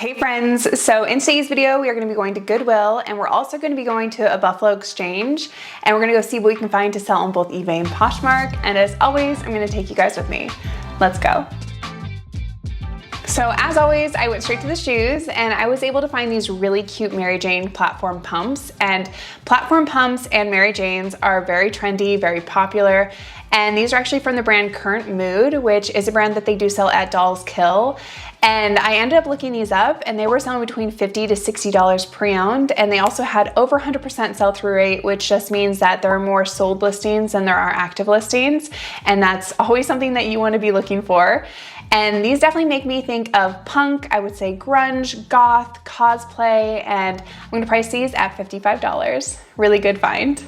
Hey friends, so in today's video we are going to be going to Goodwill, and we're also going to be going to a Buffalo exchange, and we're going to go see what we can find to sell on both eBay and Poshmark. And as always, I'm going to take you guys with me. Let's go. So as always, I went straight to the shoes, and I was able to find these really cute Mary Jane platform pumps. And platform pumps and Mary Janes are very trendy, very popular. And these are actually from the brand Current Mood, which is a brand that they do sell at Dolls Kill. And I ended up looking these up, and they were selling between $50 to $60 pre-owned. And they also had over 100% sell-through rate, which just means that there are more sold listings than there are active listings. And that's always something that you want to be looking for. And these definitely make me think of punk, I would say grunge, goth, cosplay, and I'm going to price these at $55. Really good find.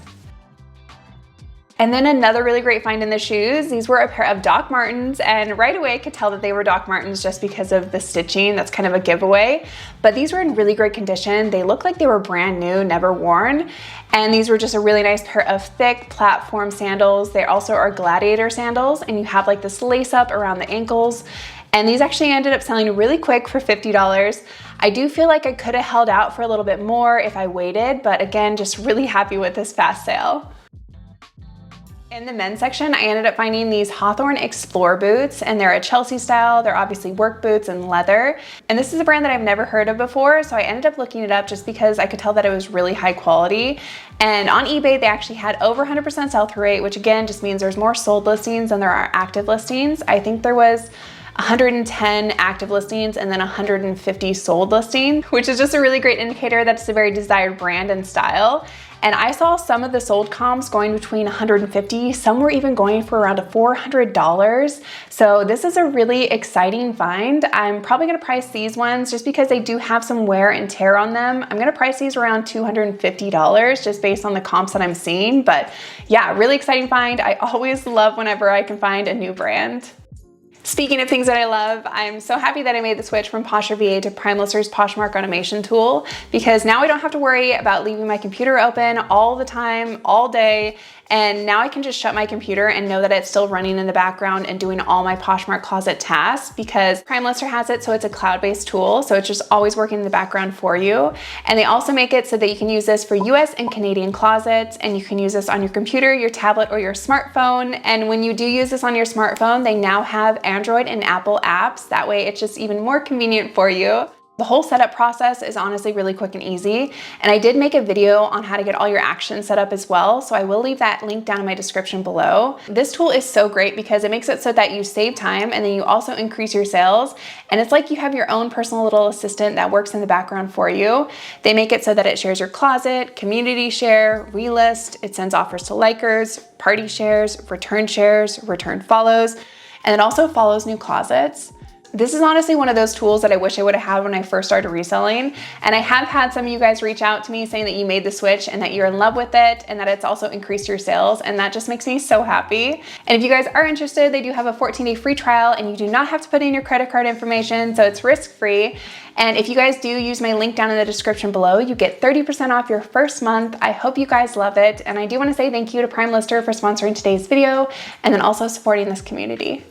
And then another really great find in the shoes, these were a pair of Doc Martens, and right away I could tell that they were Doc Martens just because of the stitching. That's kind of a giveaway, but these were in really great condition. They looked like they were brand new, never worn, and these were just a really nice pair of thick platform sandals. They also are gladiator sandals, and you have like this lace up around the ankles, and these actually ended up selling really quick for $50. I do feel like I could have held out for a little bit more if I waited, but again, just really happy with this fast sale. In the men's section, I ended up finding these Hawthorne Explore boots, and they're a Chelsea style. They're obviously work boots and leather. And this is a brand that I've never heard of before, so I ended up looking it up just because I could tell that it was really high quality. And on eBay, they actually had over 100% sell-through rate, which again just means there's more sold listings than there are active listings. I think there was 110 active listings and then 150 sold listings, which is just a really great indicator that it's a very desired brand and style. And I saw some of the sold comps going between 150, some were even going for around $400. So this is a really exciting find. I'm probably gonna price these ones just because they do have some wear and tear on them. I'm gonna price these around $250 just based on the comps that I'm seeing. But yeah, really exciting find. I always love whenever I can find a new brand. Speaking of things that I love, I'm so happy that I made the switch from Poshmark VA to PrimeLister's Poshmark automation tool, because now I don't have to worry about leaving my computer open all the time, all day. And now I can just shut my computer and know that it's still running in the background and doing all my Poshmark closet tasks, because PrimeLister has it so it's a cloud-based tool, so it's just always working in the background for you. And they also make it so that you can use this for US and Canadian closets, and you can use this on your computer, your tablet, or your smartphone. And when you do use this on your smartphone, they now have Android and Apple apps. That way it's just even more convenient for you. The whole setup process is honestly really quick and easy, and I did make a video on how to get all your actions set up as well, so I will leave that link down in my description below. This tool is so great because it makes it so that you save time and then you also increase your sales, and it's like you have your own personal little assistant that works in the background for you. They make it so that it shares your closet, community share, relist, it sends offers to likers, party shares, return follows, and it also follows new closets. This is honestly one of those tools that I wish I would have had when I first started reselling. And I have had some of you guys reach out to me saying that you made the switch and that you're in love with it and that it's also increased your sales. And that just makes me so happy. And if you guys are interested, they do have a 14-day free trial, and you do not have to put in your credit card information, so it's risk-free. And if you guys do use my link down in the description below, you get 30% off your first month. I hope you guys love it. And I do want to say thank you to PrimeLister for sponsoring today's video and then also supporting this community.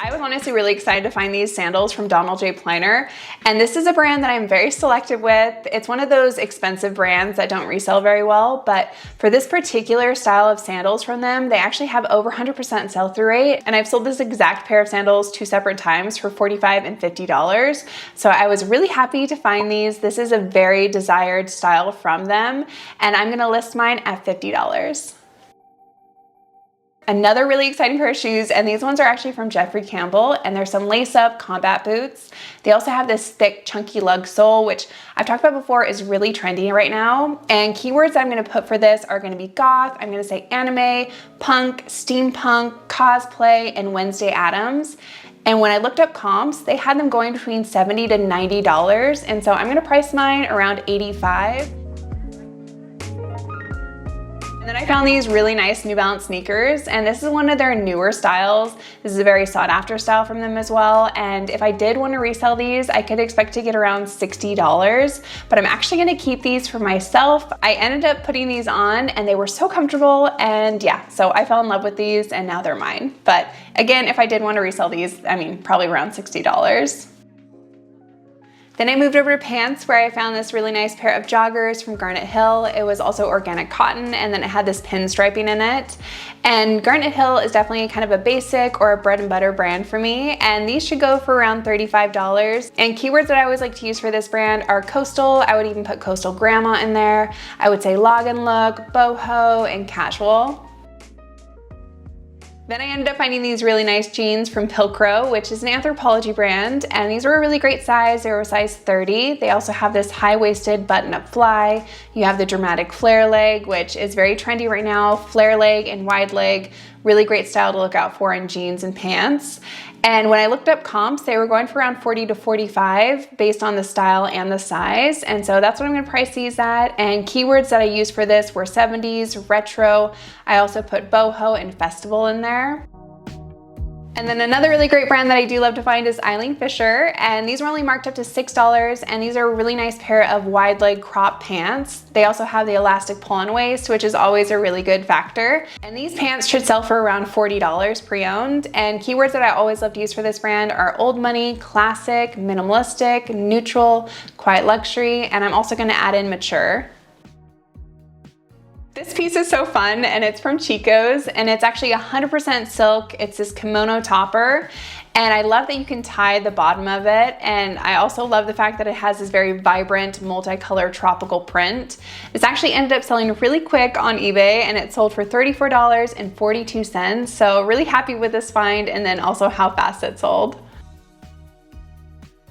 I was honestly really excited to find these sandals from Donald J. Pliner, and this is a brand that I'm very selective with. It's one of those expensive brands that don't resell very well, but for this particular style of sandals from them, they actually have over 100% sell-through rate, and I've sold this exact pair of sandals 2 separate times for $45 and $50. So I was really happy to find these. This is a very desired style from them, and I'm gonna list mine at $50. Another really exciting pair of shoes, and these ones are actually from Jeffrey Campbell, and they're some lace-up combat boots. They also have this thick, chunky lug sole, which I've talked about before is really trendy right now. And keywords that I'm gonna put for this are gonna be goth, I'm gonna say anime, punk, steampunk, cosplay, and Wednesday Addams. And when I looked up comps, they had them going between $70 to $90, and so I'm gonna price mine around $85. And then I found these really nice New Balance sneakers, and this is one of their newer styles. This is a very sought after style from them as well. And if I did want to resell these, I could expect to get around $60, but I'm actually gonna keep these for myself. I ended up putting these on and they were so comfortable, and yeah, so I fell in love with these and now they're mine. But again, if I did want to resell these, I mean, probably around $60. Then I moved over to pants where I found this really nice pair of joggers from Garnet Hill. It was also organic cotton, and then it had this pinstriping in it. And Garnet Hill is definitely kind of a basic or a bread and butter brand for me, and these should go for around $35. And keywords that I always like to use for this brand are coastal. I would even put coastal grandma in there. I would say log and look, boho, and casual. Then I ended up finding these really nice jeans from Pilcrow, which is an Anthropologie brand, and these were a really great size. They were a size 30. They also have this high-waisted button-up fly. You have the dramatic flare leg, which is very trendy right now. Flare leg and wide leg, really great style to look out for in jeans and pants. And when I looked up comps, they were going for around 40 to 45 based on the style and the size. And so that's what I'm gonna price these at. And keywords that I used for this were 70s, retro. I also put boho and festival in there. And then another really great brand that I do love to find is Eileen Fisher, and these were only marked up to $6, and these are a really nice pair of wide leg crop pants. They also have the elastic pull-on waist, which is always a really good factor. And these pants should sell for around $40 pre-owned. And keywords that I always love to use for this brand are old money, classic, minimalistic, neutral, quiet luxury, and I'm also gonna add in mature. This piece is so fun, and it's from Chico's, and it's actually 100% silk. It's this kimono topper, and I love that you can tie the bottom of it, and I also love the fact that it has this very vibrant multicolored tropical print. This actually ended up selling really quick on eBay, and it sold for $34.42, so really happy with this find, and then also how fast it sold.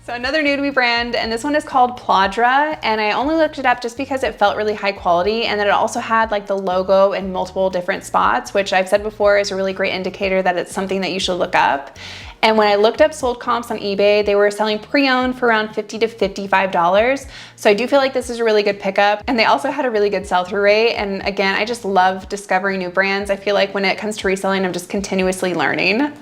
So another nudie brand, and this one is called Pladra, and I only looked it up just because it felt really high quality, and then it also had like the logo in multiple different spots, which I've said before is a really great indicator that it's something that you should look up. And when I looked up sold comps on eBay, they were selling pre-owned for around $50 to $55. So I do feel like this is a really good pickup, and they also had a really good sell-through rate. And again, I just love discovering new brands. I feel like when it comes to reselling, I'm just continuously learning.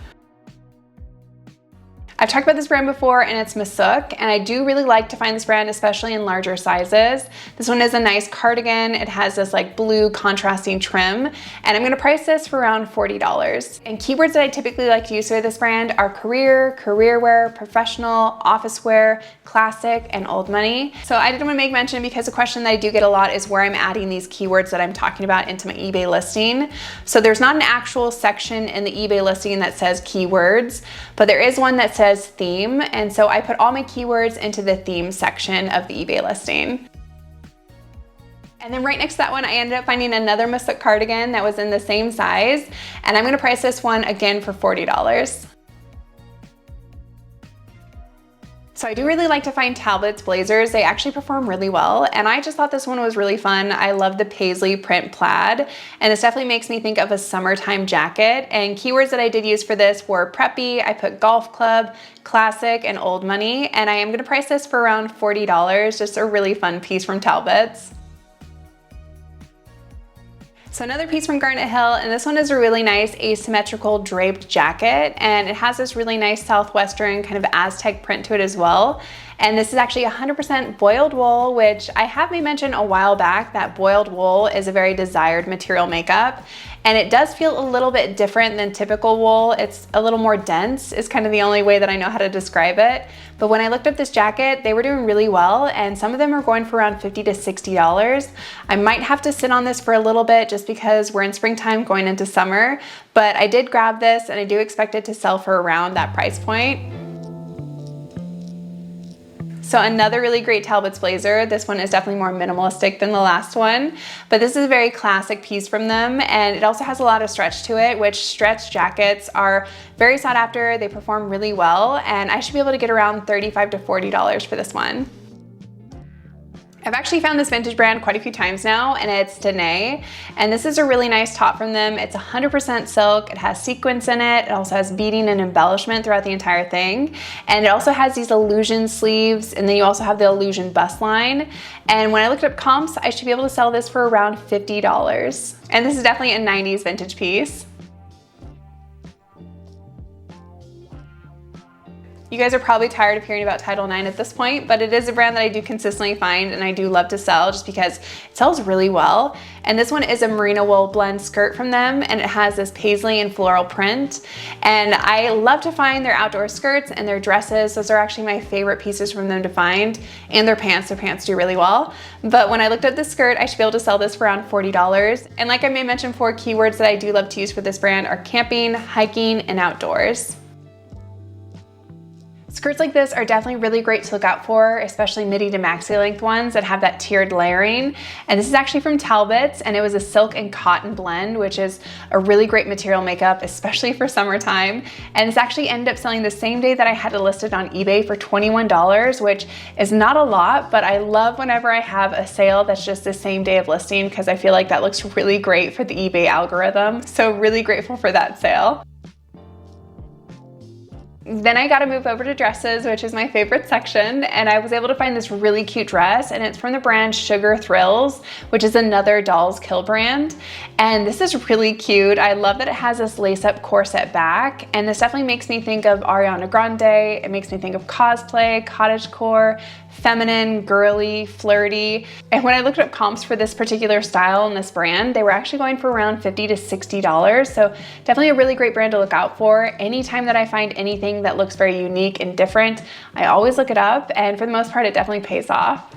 I've talked about this brand before, and it's Masuk, and I do really like to find this brand, especially in larger sizes. This one is a nice cardigan. It has this like blue contrasting trim, and I'm gonna price this for around $40. And keywords that I typically like to use for this brand are career, career wear, professional, office wear, classic, and old money. So I did want to make mention because a question that I do get a lot is where I'm adding these keywords that I'm talking about into my eBay listing. So there's not an actual section in the eBay listing that says keywords, but there is one that says theme, and so I put all my keywords into the theme section of the eBay listing. And then right next to that one, I ended up finding another Masuk cardigan that was in the same size, and I'm gonna price this one again for $40. So I do really like to find Talbot's blazers. They actually perform really well, and I just thought this one was really fun. I love the paisley print plaid, and this definitely makes me think of a summertime jacket. And keywords that I did use for this were preppy, I put golf club, classic, and old money, and I am gonna price this for around $40, just a really fun piece from Talbot's. So another piece from Garnet Hill, and this one is a really nice asymmetrical draped jacket, and it has this really nice southwestern kind of Aztec print to it as well. And this is actually 100% boiled wool, which I have made mention a while back that boiled wool is a very desired material makeup. And it does feel a little bit different than typical wool. It's a little more dense is kind of the only way that I know how to describe it. But when I looked up this jacket, they were doing really well, and some of them are going for around $50 to $60. I might have to sit on this for a little bit just because we're in springtime going into summer, but I did grab this, and I do expect it to sell for around that price point. So another really great Talbot's blazer. This one is definitely more minimalistic than the last one, but this is a very classic piece from them, and it also has a lot of stretch to it, which stretch jackets are very sought after. They perform really well, and I should be able to get around $35 to $40 for this one. I've actually found this vintage brand quite a few times now, and it's Danae, and this is a really nice top from them. It's 100% silk, it has sequins in it, it also has beading and embellishment throughout the entire thing, and it also has these illusion sleeves, and then you also have the illusion bust line. And when I looked up comps, I should be able to sell this for around $50. And this is definitely a 90s vintage piece. You guys are probably tired of hearing about Title IX at this point, but it is a brand that I do consistently find and I do love to sell just because it sells really well. And this one is a merino wool blend skirt from them, and it has this paisley and floral print. And I love to find their outdoor skirts and their dresses. Those are actually my favorite pieces from them to find, and their pants. Their pants do really well. But when I looked at the skirt, I should be able to sell this for around $40. And like I may mention before, keywords that I do love to use for this brand are camping, hiking, and outdoors. Skirts like this are definitely really great to look out for, especially midi to maxi length ones that have that tiered layering. And this is actually from Talbot's, and it was a silk and cotton blend, which is a really great material makeup, especially for summertime. And this actually ended up selling the same day that I had it listed on eBay for $21, which is not a lot, but I love whenever I have a sale that's just the same day of listing because I feel like that looks really great for the eBay algorithm. So really grateful for that sale. Then I got to move over to dresses, which is my favorite section, and I was able to find this really cute dress, and it's from the brand Sugar Thrills, which is another Dolls Kill brand. And this is really cute. I love that it has this lace-up corset back, and this definitely makes me think of Ariana Grande. It makes me think of cosplay, cottagecore, feminine, girly, flirty. And when I looked up comps for this particular style and this brand, they were actually going for around $50 to $60. So definitely a really great brand to look out for. Anytime that I find anything that looks very unique and different, I always look it up, and for the most part, it definitely pays off.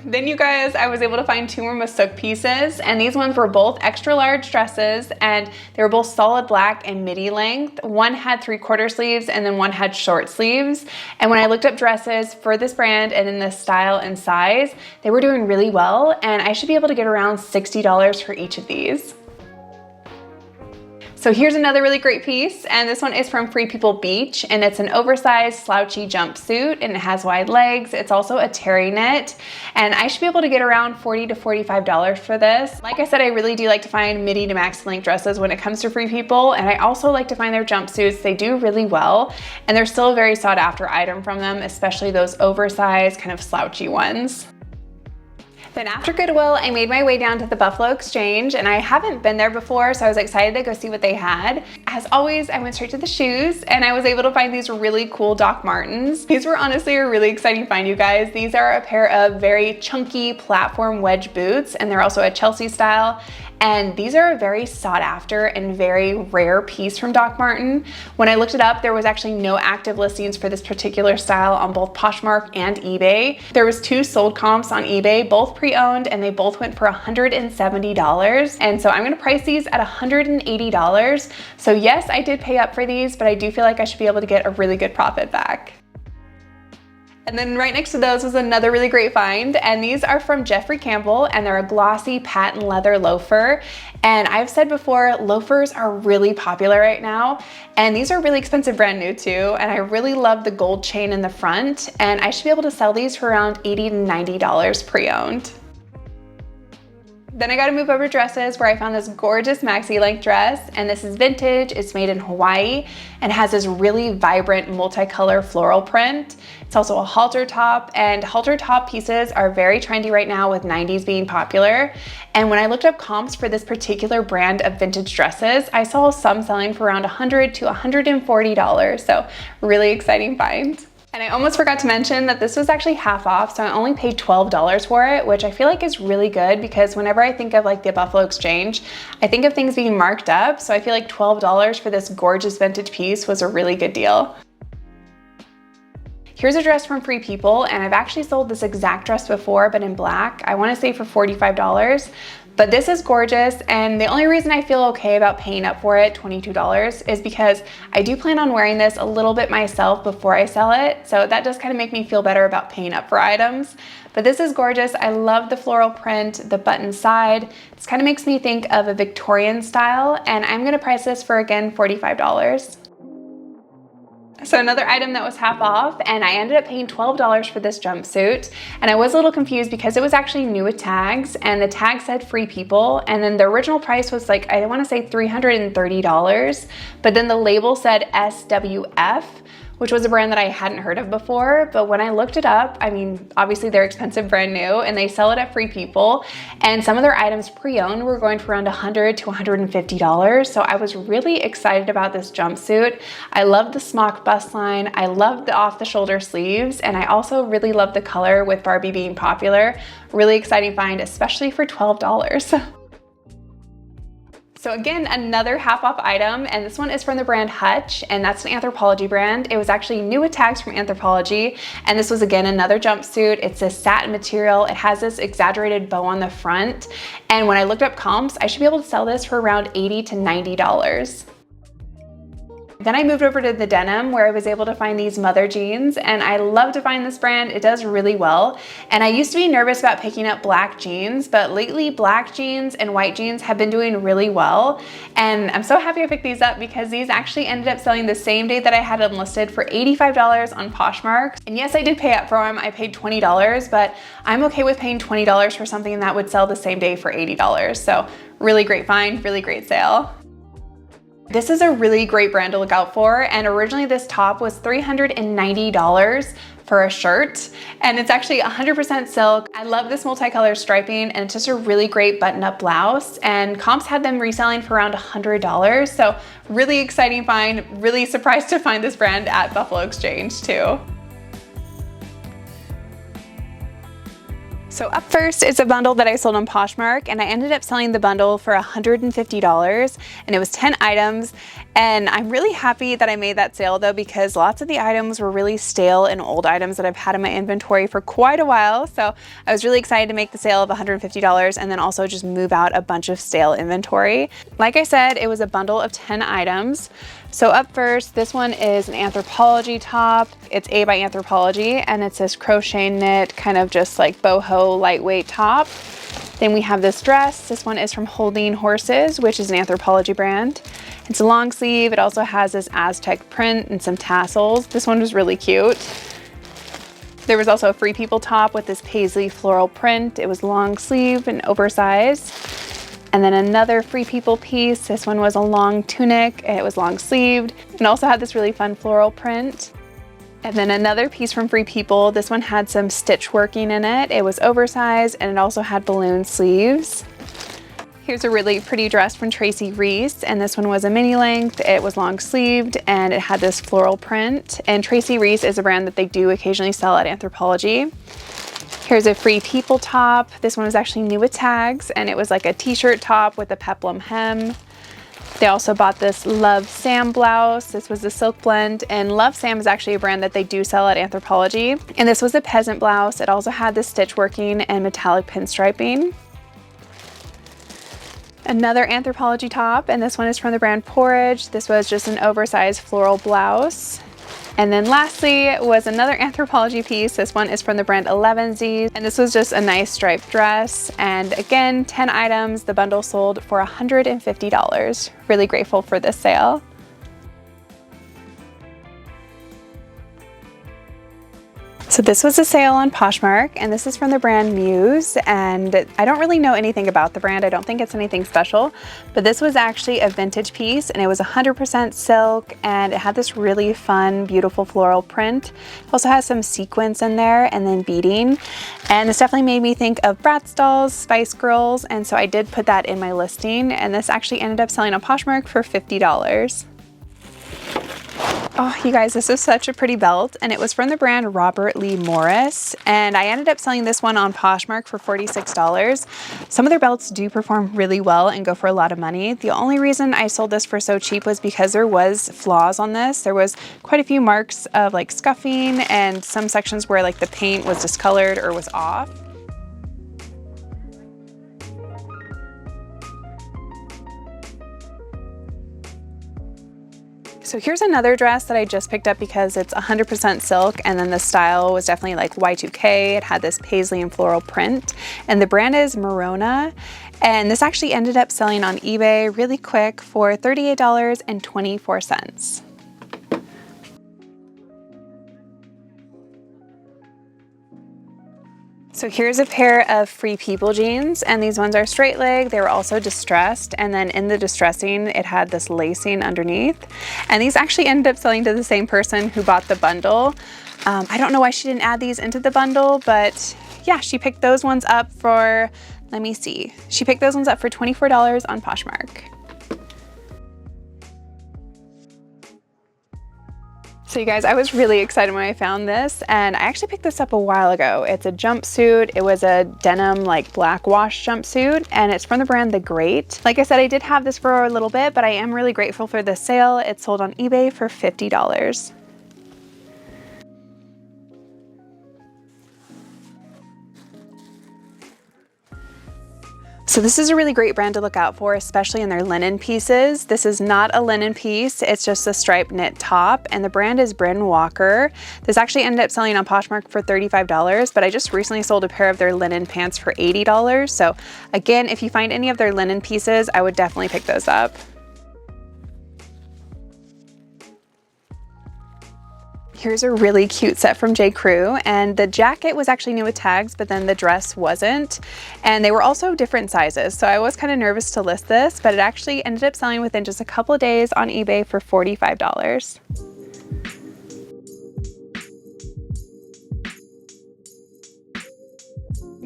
Then you guys, I was able to find two more Masook pieces, and these ones were both extra large dresses, and they were both solid black and midi length. One had 3/4 sleeves and then one had short sleeves. And when I looked up dresses for this brand and in this style and size, they were doing really well, and I should be able to get around $60 for each of these. So here's another really great piece, and this one is from Free People Beach, and it's an oversized slouchy jumpsuit, and it has wide legs. It's also a terry knit, and I should be able to get around $40 to $45 for this. Like I said, I really do like to find midi to maxi length dresses when it comes to Free People, and I also like to find their jumpsuits. They do really well, and they're still a very sought after item from them, especially those oversized kind of slouchy ones. Then after Goodwill, I made my way down to the Buffalo Exchange, and I haven't been there before, so I was excited to go see what they had. As always, I went straight to the shoes, and I was able to find these really cool Doc Martens. These were honestly a really exciting find, you guys. These are a pair of very chunky platform wedge boots, and they're also a Chelsea style. And these are a very sought after and very rare piece from Doc Marten. When I looked it up, there was actually no active listings for this particular style on both Poshmark and eBay. There was 2 sold comps on eBay, both pre-owned, and they both went for $170. And so I'm gonna price these at $180. So yes, I did pay up for these, but I do feel like I should be able to get a really good profit back. And then right next to those was another really great find, and these are from Jeffrey Campbell, and they're a glossy patent leather loafer. And I've said before, loafers are really popular right now, and these are really expensive brand new too, and I really love the gold chain in the front, and I should be able to sell these for around $80 to $90 pre-owned. Then I got to move over to dresses, where I found this gorgeous maxi length dress, and this is vintage. It's made in Hawaii and has this really vibrant multicolor floral print. It's also a halter top, and halter top pieces are very trendy right now with 90s being popular. And when I looked up comps for this particular brand of vintage dresses, I saw some selling for around $100 to $140. So really exciting find. And I almost forgot to mention that this was actually half off, so I only paid $12 for it, which I feel like is really good because whenever I think of like the Buffalo Exchange, I think of things being marked up, so I feel like $12 for this gorgeous vintage piece was a really good deal. Here's a dress from Free People, and I've actually sold this exact dress before, but in black. I want to say for $45. But this is gorgeous, and the only reason I feel okay about paying up for it, $22, is because I do plan on wearing this a little bit myself before I sell it, so that does kind of make me feel better about paying up for items. But this is gorgeous. I love the floral print, the button side. This kind of makes me think of a Victorian style, and I'm gonna price this for, again, $45. So another item that was half off, and I ended up paying $12 for this jumpsuit, and I was a little confused because it was actually new with tags, and the tag said Free People, and then the original price was like, I want to say $330, but then the label said SWF, which was a brand that I hadn't heard of before. But when I looked it up, I mean, obviously they're expensive, brand new, and they sell it at Free People. And some of their items pre-owned were going for around $100 to $150. So I was really excited about this jumpsuit. I love the smock bust line. I love the off-the-shoulder sleeves. And I also really love the color with Barbie being popular. Really exciting find, especially for $12. So again, another half off item, and this one is from the brand Hutch, and that's an Anthropologie brand. It was actually new with tags from Anthropologie, and this was again another jumpsuit. It's a satin material. It has this exaggerated bow on the front, and when I looked up comps, I should be able to sell this for around $80 to $90. Then I moved over to the denim, where I was able to find these mother jeans, and I love to find this brand. It does really well. And I used to be nervous about picking up black jeans, but lately black jeans and white jeans have been doing really well. And I'm so happy I picked these up because these actually ended up selling the same day that I had them listed for $85 on Poshmark. And yes, I did pay up for them. I paid $20, but I'm okay with paying $20 for something that would sell the same day for $80. So really great find, really great sale. This is a really great brand to look out for, and originally this top was $390 for a shirt, and it's actually 100% silk. I love this multicolor striping, and it's just a really great button-up blouse, and comps had them reselling for around $100, so really exciting find. Really surprised to find this brand at Buffalo Exchange too. So up first is a bundle that I sold on Poshmark, and I ended up selling the bundle for $150, and it was 10 items. And I'm really happy that I made that sale though, because lots of the items were really stale and old items that I've had in my inventory for quite a while. So I was really excited to make the sale of $150 and then also just move out a bunch of stale inventory. Like I said, it was a bundle of 10 items. So up first, this one is an Anthropologie top. It's A by Anthropologie, and it's this crochet knit, kind of just like boho lightweight top. Then we have this dress. This one is from Holding Horses, which is an Anthropologie brand. It's a long sleeve. It also has this Aztec print and some tassels. This one was really cute. There was also a Free People top with this paisley floral print. It was long sleeve and oversized. And then another Free People piece. This one was a long tunic. It was long sleeved and also had this really fun floral print. And then another piece from Free People. This one had some stitch working in it. It was oversized and it also had balloon sleeves. Here's a really pretty dress from Tracy Reese, and this one was a mini length. It was long sleeved and it had this floral print. And Tracy Reese is a brand that they do occasionally sell at Anthropologie. Here's a Free People top. This one was actually new with tags, and it was like a t-shirt top with a peplum hem. They also bought this Love Sam blouse. This was a silk blend, and Love Sam is actually a brand that they do sell at Anthropologie. And this was a peasant blouse. It also had this stitch working and metallic pinstriping. Another Anthropologie top, and this one is from the brand Porridge. This was just an oversized floral blouse. And then lastly was another Anthropologie piece. This one is from the brand 11Z, and this was just a nice striped dress. And again, 10 items. The bundle sold for $150. Really grateful for this sale. So this was a sale on Poshmark, and this is from the brand Muse, and I don't really know anything about the brand. I don't think it's anything special, but this was actually a vintage piece, and it was 100% silk, and it had this really fun, beautiful floral print. It also has some sequins in there and then beading, and this definitely made me think of Bratz dolls, Spice Girls, and so I did put that in my listing, and this actually ended up selling on Poshmark for $50. Oh, you guys, this is such a pretty belt, and it was from the brand Robert Lee Morris, and I ended up selling this one on Poshmark for $46. Some of their belts do perform really well and go for a lot of money. The only reason I sold this for so cheap was because there was flaws on this. There was quite a few marks of like scuffing and some sections where like the paint was discolored or was off. So here's another dress that I just picked up because it's 100% silk, and then the style was definitely like Y2K. It had this paisley and floral print, and the brand is Marona. And this actually ended up selling on eBay really quick for $38.24. So here's a pair of Free People jeans, and these ones are straight leg. They were also distressed, and then in the distressing, it had this lacing underneath. And these actually ended up selling to the same person who bought the bundle. I don't know why she didn't add these into the bundle, but yeah, she picked those ones up for, let me see. She picked those ones up for $24 on Poshmark. So you guys, I was really excited when I found this, and I actually picked this up a while ago. It's a jumpsuit. It was a denim like black wash jumpsuit, and it's from the brand The Great. Like I said, I did have this for a little bit, but I am really grateful for this sale. It sold on eBay for $50. So this is a really great brand to look out for, especially in their linen pieces. This is not a linen piece, it's just a striped knit top, and the brand is Bryn Walker. This actually ended up selling on Poshmark for $35, but I just recently sold a pair of their linen pants for $80. So again, if you find any of their linen pieces, I would definitely pick those up. Here's a really cute set from J. Crew, and the jacket was actually new with tags, but then the dress wasn't. And they were also different sizes, so I was kind of nervous to list this, but it actually ended up selling within just a couple of days on eBay for $45.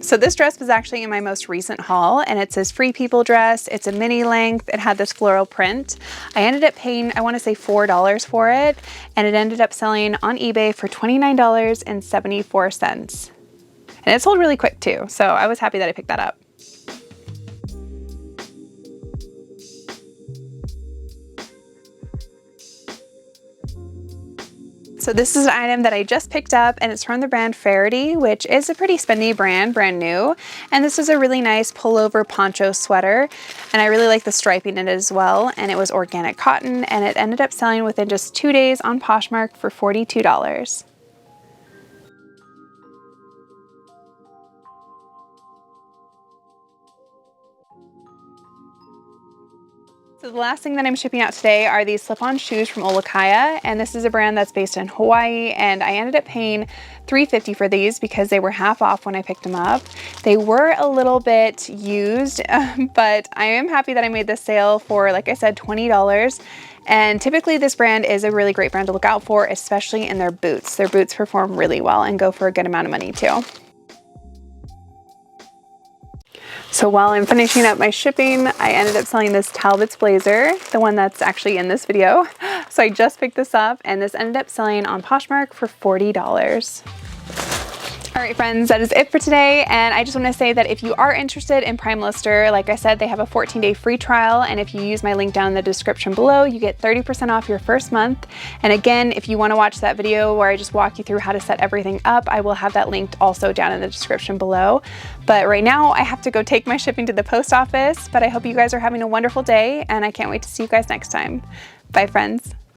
So this dress was actually in my most recent haul, and it's this Free People dress. It's a mini length. It had this floral print. I ended up paying, I want to say $4 for it, and it ended up selling on eBay for $29.74. And it sold really quick too, so I was happy that I picked that up. So this is an item that I just picked up, and it's from the brand Faherty, which is a pretty spendy brand, brand new. And this is a really nice pullover poncho sweater, and I really like the striping in it as well. And it was organic cotton, and it ended up selling within just 2 days on Poshmark for $42. So the last thing that I'm shipping out today are these slip-on shoes from Olakaya, and this is a brand that's based in Hawaii, and I ended up paying $3.50 for these because they were half off when I picked them up. They were a little bit used, but I am happy that I made this sale for, like I said, $20. And typically this brand is a really great brand to look out for, especially in their boots. Their boots perform really well and go for a good amount of money too. So while I'm finishing up my shipping, I ended up selling this Talbot's blazer, the one that's actually in this video. So I just picked this up, and this ended up selling on Poshmark for $40. All right, friends, that is it for today. And I just want to say that if you are interested in PrimeLister, like I said, they have a 14-day free trial. And if you use my link down in the description below, you get 30% off your first month. And again, if you want to watch that video where I just walk you through how to set everything up, I will have that linked also down in the description below. But right now I have to go take my shipping to the post office, but I hope you guys are having a wonderful day, and I can't wait to see you guys next time. Bye, friends.